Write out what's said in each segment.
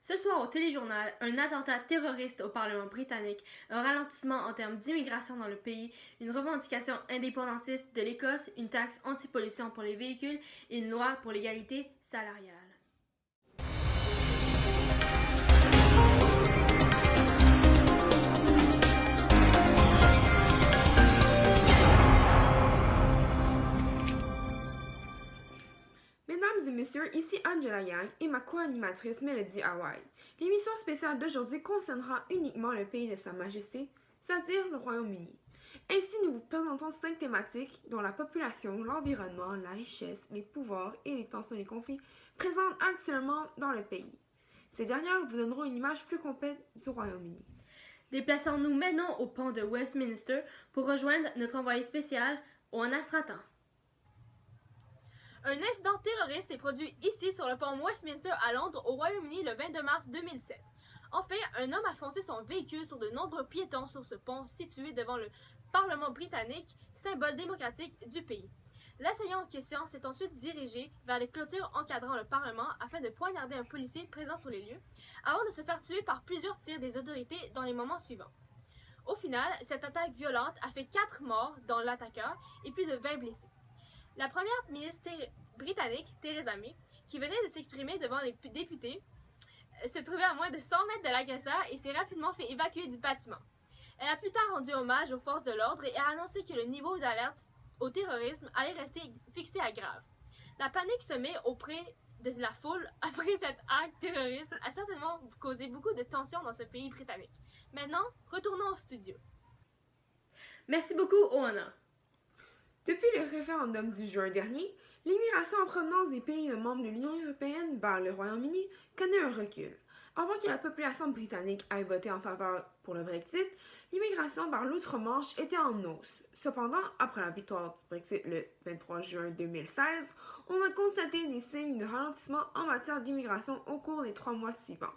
Ce soir au téléjournal, un attentat terroriste au Parlement britannique, un ralentissement en termes d'immigration dans le pays, une revendication indépendantiste de l'Écosse, une taxe anti-pollution pour les véhicules et une loi pour l'égalité salariale. Mesdames et messieurs, ici Angela Yang et ma co-animatrice Melody Hawaii. L'émission spéciale d'aujourd'hui concernera uniquement le pays de Sa Majesté, c'est-à-dire le Royaume-Uni. Ainsi, nous vous présentons 5 thématiques dont la population, l'environnement, la richesse, les pouvoirs et les tensions et les conflits présentent actuellement dans le pays. Ces dernières vous donneront une image plus complète du Royaume-Uni. Déplaçons-nous maintenant au pont de Westminster pour rejoindre notre envoyé spécial, Oana Stratan. Un incident terroriste s'est produit ici sur le pont Westminster à Londres, au Royaume-Uni, le 22 mars 2007. En fait, un homme a foncé son véhicule sur de nombreux piétons sur ce pont situé devant le Parlement britannique, symbole démocratique du pays. L'assaillant en question s'est ensuite dirigé vers les clôtures encadrant le Parlement afin de poignarder un policier présent sur les lieux, avant de se faire tuer par plusieurs tirs des autorités dans les moments suivants. Au final, cette attaque violente a fait 4 morts, dont l'attaqueur, et plus de 20 blessés. La première ministre britannique, Theresa May, qui venait de s'exprimer devant les députés, se trouvait à moins de 100 mètres de l'agresseur et s'est rapidement fait évacuer du bâtiment. Elle a plus tard rendu hommage aux forces de l'ordre et a annoncé que le niveau d'alerte au terrorisme allait rester fixé à grave. La panique semée auprès de la foule après cet acte terroriste a certainement causé beaucoup de tensions dans ce pays britannique. Maintenant, retournons au studio. Merci beaucoup, Oana. Depuis le référendum du juin dernier, l'immigration en provenance des pays membres de l'Union européenne vers le Royaume-Uni connaît un recul. Avant que la population britannique ait voté en faveur pour le Brexit, l'immigration vers l'outre-Manche était en hausse. Cependant, après la victoire du Brexit le 23 juin 2016, on a constaté des signes de ralentissement en matière d'immigration au cours des 3 mois suivants.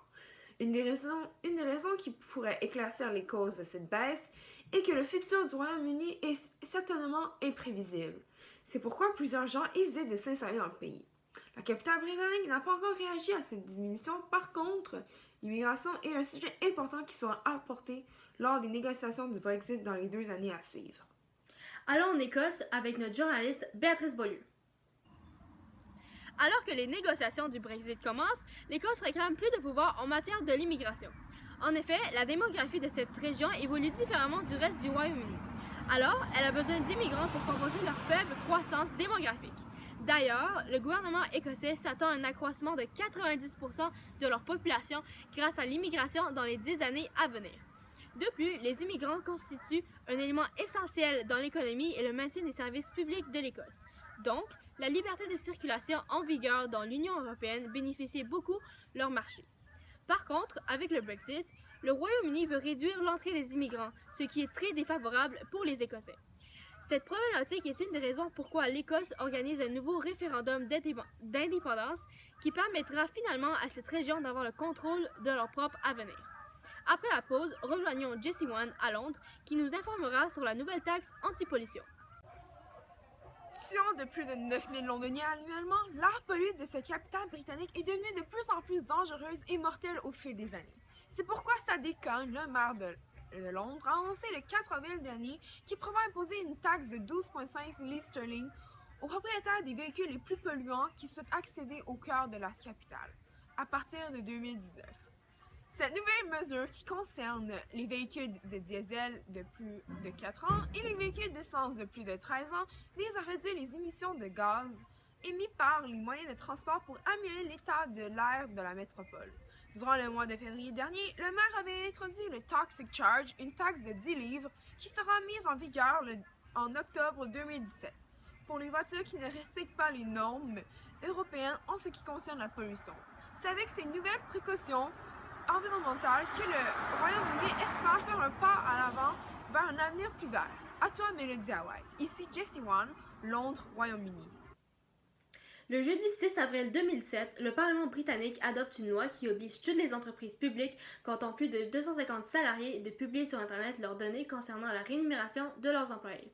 Une des raisons qui pourrait éclaircir les causes de cette baisse est que le futur du Royaume-Uni est certainement imprévisible. C'est pourquoi plusieurs gens hésitent de s'installer dans le pays. La capitale britannique n'a pas encore réagi à cette diminution. Par contre, l'immigration est un sujet important qui sera apporté lors des négociations du Brexit dans les 2 années à suivre. Allons en Écosse avec notre journaliste Béatrice Beaulieu. Alors que les négociations du Brexit commencent, l'Écosse réclame plus de pouvoir en matière de l'immigration. En effet, la démographie de cette région évolue différemment du reste du Royaume-Uni. Alors, elle a besoin d'immigrants pour compenser leur faible croissance démographique. D'ailleurs, le gouvernement écossais s'attend à un accroissement de 90% de leur population grâce à l'immigration dans les 10 années à venir. De plus, les immigrants constituent un élément essentiel dans l'économie et le maintien des services publics de l'Écosse. Donc, la liberté de circulation en vigueur dans l'Union européenne bénéficie beaucoup leur marché. Par contre, avec le Brexit, le Royaume-Uni veut réduire l'entrée des immigrants, ce qui est très défavorable pour les Écossais. Cette problématique est une des raisons pourquoi l'Écosse organise un nouveau référendum d'indépendance qui permettra finalement à cette région d'avoir le contrôle de leur propre avenir. Après la pause, rejoignons Jessie Wan à Londres qui nous informera sur la nouvelle taxe anti-pollution. Tuant de plus de 9000 Londoniens annuellement, l'air pollué de cette capitale britannique est devenu de plus en plus dangereuse et mortelle au fil des années. C'est pourquoi Sadiq Khan, le maire de Londres, a annoncé le 4 avril dernier qu'il prévoit imposer une taxe de 12,5 livres sterling aux propriétaires des véhicules les plus polluants qui souhaitent accéder au cœur de la capitale, à partir de 2019. Cette nouvelle mesure qui concerne les véhicules de diesel de plus de 4 ans et les véhicules d'essence de plus de 13 ans vise à réduire les émissions de gaz émis par les moyens de transport pour améliorer l'état de l'air de la métropole. Durant le mois de février dernier, le maire avait introduit le Toxic Charge, une taxe de 10 livres qui sera mise en vigueur en octobre 2017 pour les voitures qui ne respectent pas les normes européennes en ce qui concerne la pollution. C'est avec ces nouvelles précautions environnementale que le Royaume-Uni espère faire un pas à l'avant vers un avenir plus vert. À toi, Melody Hawaii. Ici Jessie Wan, Londres, Royaume-Uni. Le jeudi 6 avril 2007, le Parlement britannique adopte une loi qui oblige toutes les entreprises publiques comptant plus de 250 salariés de publier sur Internet leurs données concernant la rémunération de leurs employés.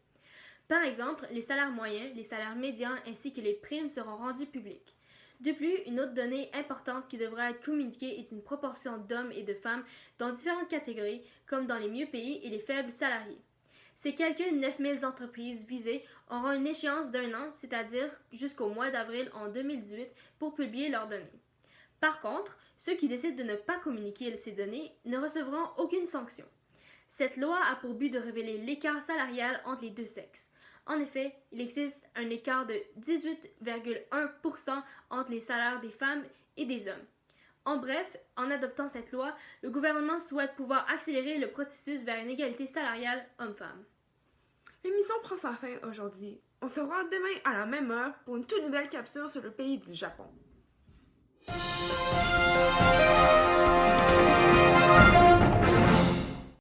Par exemple, les salaires moyens, les salaires médians ainsi que les primes seront rendus publics. De plus, une autre donnée importante qui devra être communiquée est une proportion d'hommes et de femmes dans différentes catégories, comme dans les mieux payés et les faibles salariés. Ces quelques 9000 entreprises visées auront une échéance d'un an, c'est-à-dire jusqu'au mois d'avril en 2018, pour publier leurs données. Par contre, ceux qui décident de ne pas communiquer ces données ne recevront aucune sanction. Cette loi a pour but de révéler l'écart salarial entre les deux sexes. En effet, il existe un écart de 18,1% entre les salaires des femmes et des hommes. En bref, en adoptant cette loi, le gouvernement souhaite pouvoir accélérer le processus vers une égalité salariale homme-femme. L'émission prend sa fin aujourd'hui. On se revoit demain à la même heure pour une toute nouvelle capsule sur le pays du Japon.